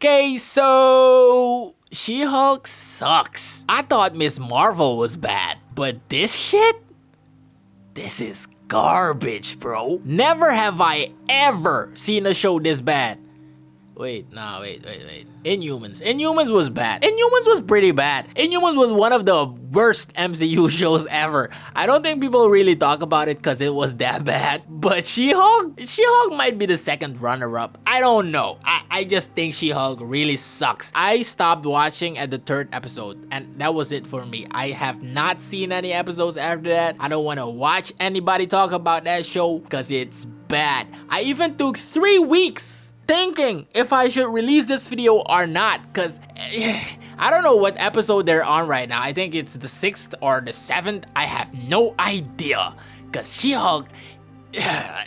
Okay, so She-Hulk sucks. I thought Miss Marvel was bad, but this shit? This is garbage, bro. Never have I ever seen a show this bad. Wait. Inhumans. Inhumans was bad. Inhumans was pretty bad. Inhumans was one of the worst MCU shows ever. I don't think people really talk about it because it was that bad. But She-Hulk might be the second runner-up. I don't know. I just think She-Hulk really sucks. I stopped watching at the 3rd episode, and that was it for me. I have not seen any episodes after that. I don't want to watch anybody talk about that show because it's bad. I even took 3 weeks thinking if I should release this video or not, because I don't know what episode they're on right now. I think it's the 6th or the 7th. I have no idea, because She-Hulk,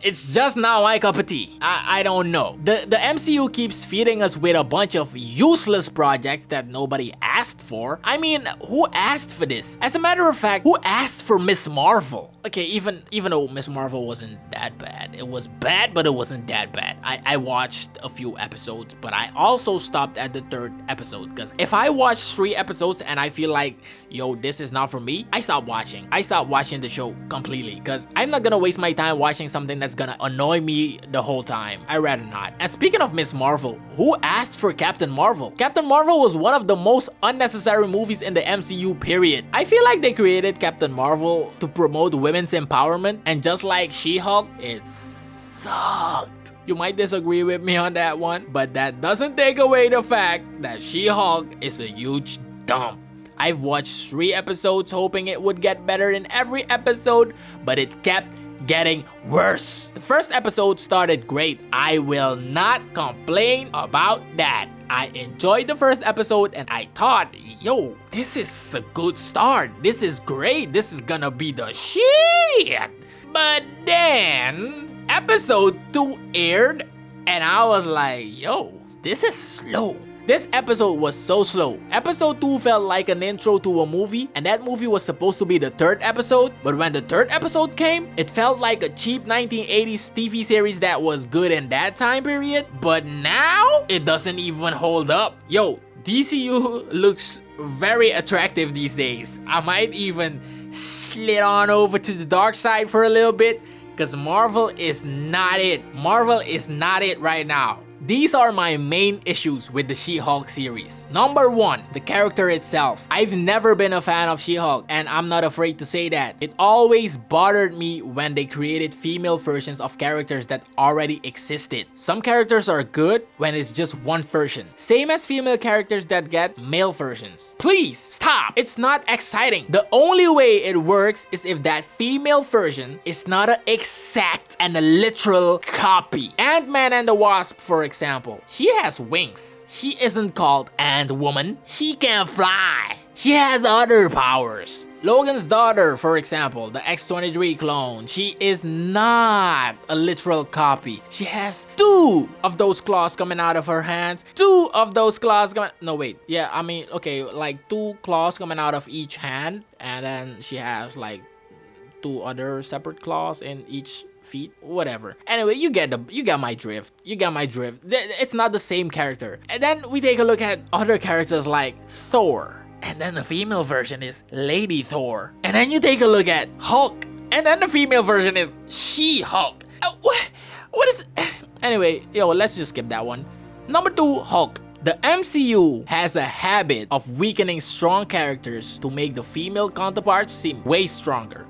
it's just not my cup of tea. I don't know. The MCU keeps feeding us with a bunch of useless projects that nobody asked for. I mean, who asked for this? As a matter of fact, who asked for Miss Marvel? Okay, even though Miss Marvel wasn't that bad. It was bad, but it wasn't that bad. I watched a few episodes, but I also stopped at the 3rd episode, because if I watch 3 episodes and I feel like, yo, this is not for me, I stop watching. I stop watching the show completely, because I'm not gonna waste my time watching something that's gonna annoy me the whole time. I'd rather not. And speaking of Miss Marvel, who asked for Captain Marvel? Captain Marvel was one of the most unnecessary movies in the MCU, period. I feel like they created Captain Marvel to promote women's empowerment, and just like She-Hulk, it sucked. You might disagree with me on that one, but that doesn't take away the fact that She-Hulk is a huge dump. I've watched 3 episodes hoping it would get better in every episode, but it kept getting worse. The 1st episode started great. I will not complain about that. I enjoyed the 1st episode and I thought, yo, this is a good start. This is great. This is gonna be the shit. But then episode 2 aired and I was like, yo, this is slow. This episode was so slow. Episode 2 felt like an intro to a movie, and that movie was supposed to be the 3rd episode, but when the 3rd episode came, it felt like a cheap 1980s TV series that was good in that time period, but now it doesn't even hold up. Yo, DCU looks very attractive these days. I might even slid on over to the dark side for a little bit, because Marvel is not it. Marvel is not it right now. These are my main issues with the She-Hulk series. Number 1, the character itself. I've never been a fan of She-Hulk, and I'm not afraid to say that. It always bothered me when they created female versions of characters that already existed. Some characters are good when it's just one version. Same as female characters that get male versions. Please, stop! It's not exciting. The only way it works is if that female version is not an exact and a literal copy. Ant-Man and the Wasp, for example, she has wings. She isn't called Ant-Woman. She can fly. She has other powers. Logan's daughter, for example, the X-23 clone, she is not a literal copy. She has 2 of those claws coming out of her hands. 2 of those claws coming... No, wait. Yeah, I mean, okay, like 2 claws coming out of each hand. And then she has like 2 other separate claws in each feet, whatever. Anyway, you get my drift. It's not the same character. And then we take a look at other characters like Thor, and then the female version is Lady Thor. And then you take a look at Hulk, and then the female version is She-Hulk. What is... Anyway, yo, let's just skip that one. Number 2, Hulk. The MCU has a habit of weakening strong characters to make the female counterparts seem way stronger.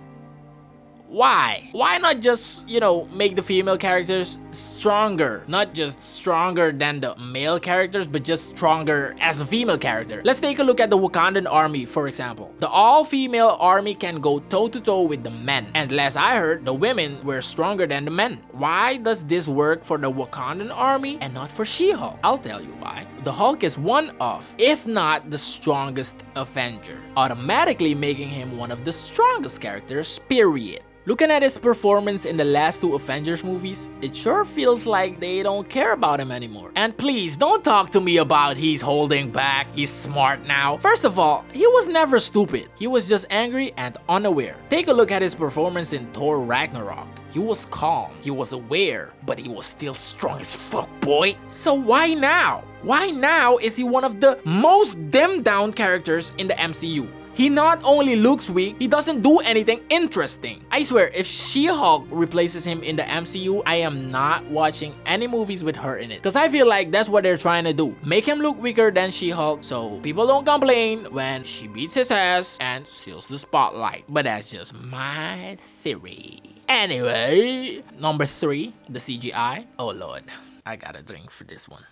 Why? Why not just, make the female characters stronger? Not just stronger than the male characters, but just stronger as a female character. Let's take a look at the Wakandan army, for example. The all-female army can go toe-to-toe with the men. And last I heard, the women were stronger than the men. Why does this work for the Wakandan army and not for She-Hulk? I'll tell you why. The Hulk is one of, if not the strongest Avenger, automatically making him one of the strongest characters, period. Looking at his performance in the last 2 Avengers movies, it sure feels like they don't care about him anymore. And please, don't talk to me about he's holding back, he's smart now. First of all, he was never stupid. He was just angry and unaware. Take a look at his performance in Thor Ragnarok. He was calm, he was aware, but he was still strong as fuck, boy. So why now? Why now is he one of the most dimmed down characters in the MCU? He not only looks weak, he doesn't do anything interesting. I swear, if She-Hulk replaces him in the MCU, I am not watching any movies with her in it. Because I feel like that's what they're trying to do. Make him look weaker than She-Hulk so people don't complain when she beats his ass and steals the spotlight. But that's just my theory. Anyway, number 3, the CGI. Oh lord, I gotta drink for this one.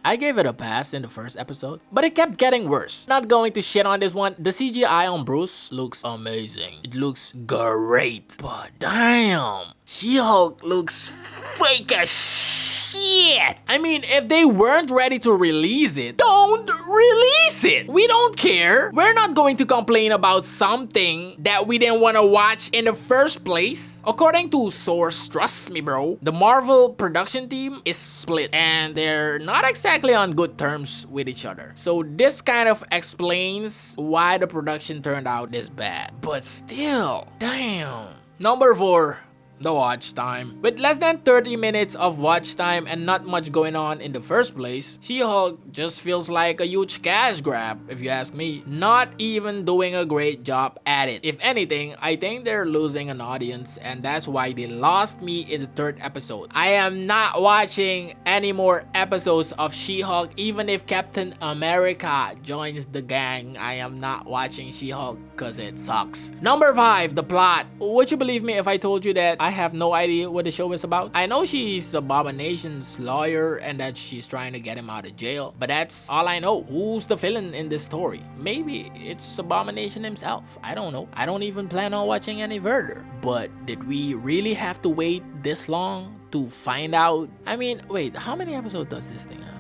I gave it a pass in the first episode, but it kept getting worse. Not going to shit on this one. The CGI on Bruce looks amazing. It looks great. But damn, She-Hulk looks fake as shit. I mean, if they weren't ready to release it, don't release it. We don't care. We're not going to complain about something that we didn't want to watch in the first place. According to source, trust me bro, the Marvel production team is split and they're not exactly on good terms with each other. So this kind of explains why the production turned out this bad. But still, damn. Number 4. The watch time. With less than 30 minutes of watch time and not much going on in the first place, She-Hulk just feels like a huge cash grab if you ask me. Not even doing a great job at it. If anything, I think they're losing an audience and that's why they lost me in the 3rd episode. I am not watching any more episodes of She-Hulk even if Captain America joins the gang. I am not watching She-Hulk because it sucks. Number 5, the plot. Would you believe me if I told you that I have no idea what the show is about? I know she's Abomination's lawyer and that she's trying to get him out of jail, but that's all I know. Who's the villain in this story? Maybe it's Abomination himself. I don't know. I don't even plan on watching any further. But did we really have to wait this long to find out? I mean, wait, how many episodes does this thing have?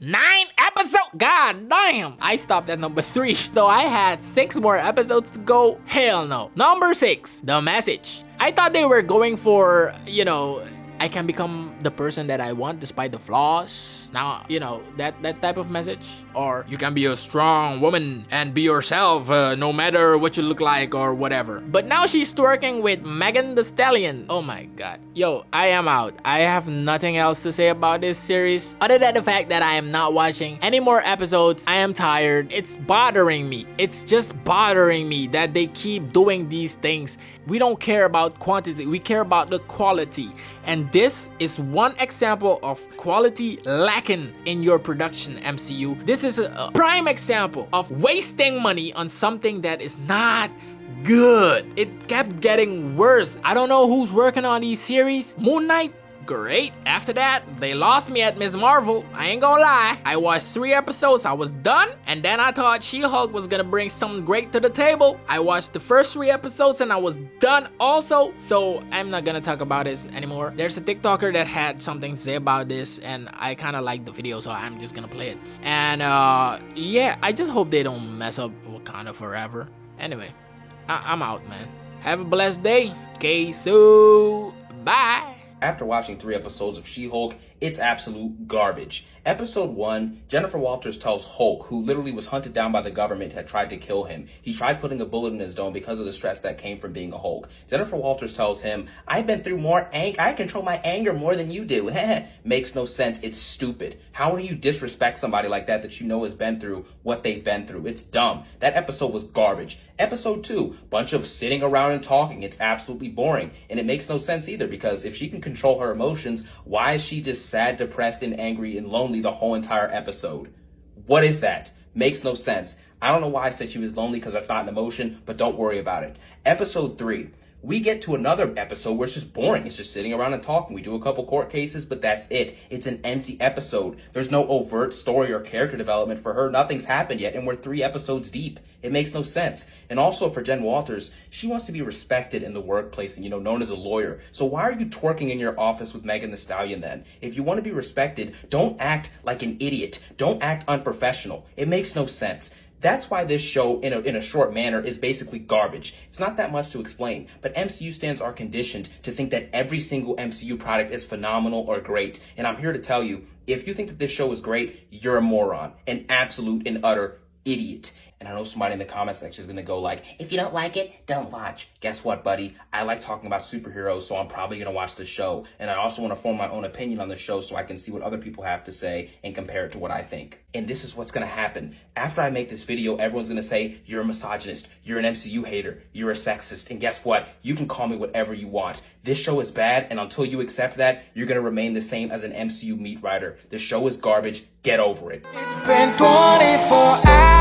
9 episodes? God damn! I stopped at number 3. So I had 6 more episodes to go? Hell no. Number 6, the message. I thought they were going for, you know, I can become the person that I want despite the flaws. Now, you know, that type of message. Or you can be a strong woman and be yourself no matter what you look like or whatever. But now she's twerking with Megan Thee Stallion. Oh my god. Yo, I am out. I have nothing else to say about this series other than the fact that I am not watching any more episodes. I am tired. It's bothering me. It's just bothering me that they keep doing these things. We don't care about quantity. We care about the quality. And this is one example of quality lacking in your production, MCU. This is a prime example of wasting money on something that is not good. It kept getting worse. I don't know who's working on these series. Moon Knight? Great. After that, they lost me at Ms. Marvel. I ain't gonna lie. I watched 3 episodes, I was done, and then I thought She-Hulk was gonna bring something great to the table. I watched the first 3 episodes and I was done also, so I'm not gonna talk about this anymore. There's a TikToker that had something to say about this and I kind of liked the video, so I'm just gonna play it. And yeah, I just hope they don't mess up Wakanda forever. Anyway, I'm out, man. Have a blessed day. Okay, bye. After watching 3 episodes of She-Hulk, it's absolute garbage. Episode 1, Jennifer Walters tells Hulk, who literally was hunted down by the government, had tried to kill him. He tried putting a bullet in his dome because of the stress that came from being a Hulk. Jennifer Walters tells him, I've been through more anger. I control my anger more than you do. Makes no sense. It's stupid. How do you disrespect somebody like that you know has been through what they've been through? It's dumb. That episode was garbage. Episode 2, bunch of sitting around and talking. It's absolutely boring. And it makes no sense either, because if she can control her emotions, why is she just sad, depressed, and angry and lonely the whole entire episode? What is that? Makes no sense. I don't know why I said she was lonely, because that's not an emotion, but don't worry about it. Episode 3. We get to another episode where it's just boring. It's just sitting around and talking. We do a couple court cases, but that's it. It's an empty episode. There's no overt story or character development for her. Nothing's happened yet, and we're 3 episodes deep. It makes no sense. And also for Jen Walters, she wants to be respected in the workplace and, known as a lawyer. So why are you twerking in your office with Megan Thee Stallion then? If you want to be respected, don't act like an idiot. Don't act unprofessional. It makes no sense. That's why this show, in a short manner, is basically garbage. It's not that much to explain, but MCU stands are conditioned to think that every single MCU product is phenomenal or great. And I'm here to tell you, if you think that this show is great, you're a moron, an absolute and utter idiot. And I know somebody in the comment section is gonna go like, if you don't like it, don't watch. Guess what, buddy? I like talking about superheroes, so I'm probably gonna watch the show. And I also wanna form my own opinion on the show so I can see what other people have to say and compare it to what I think. And this is what's gonna happen. After I make this video, everyone's gonna say, you're a misogynist, you're an MCU hater, you're a sexist. And guess what? You can call me whatever you want. This show is bad, and until you accept that, you're gonna remain the same as an MCU meat writer. The show is garbage. Get over it. It's been 24 hours.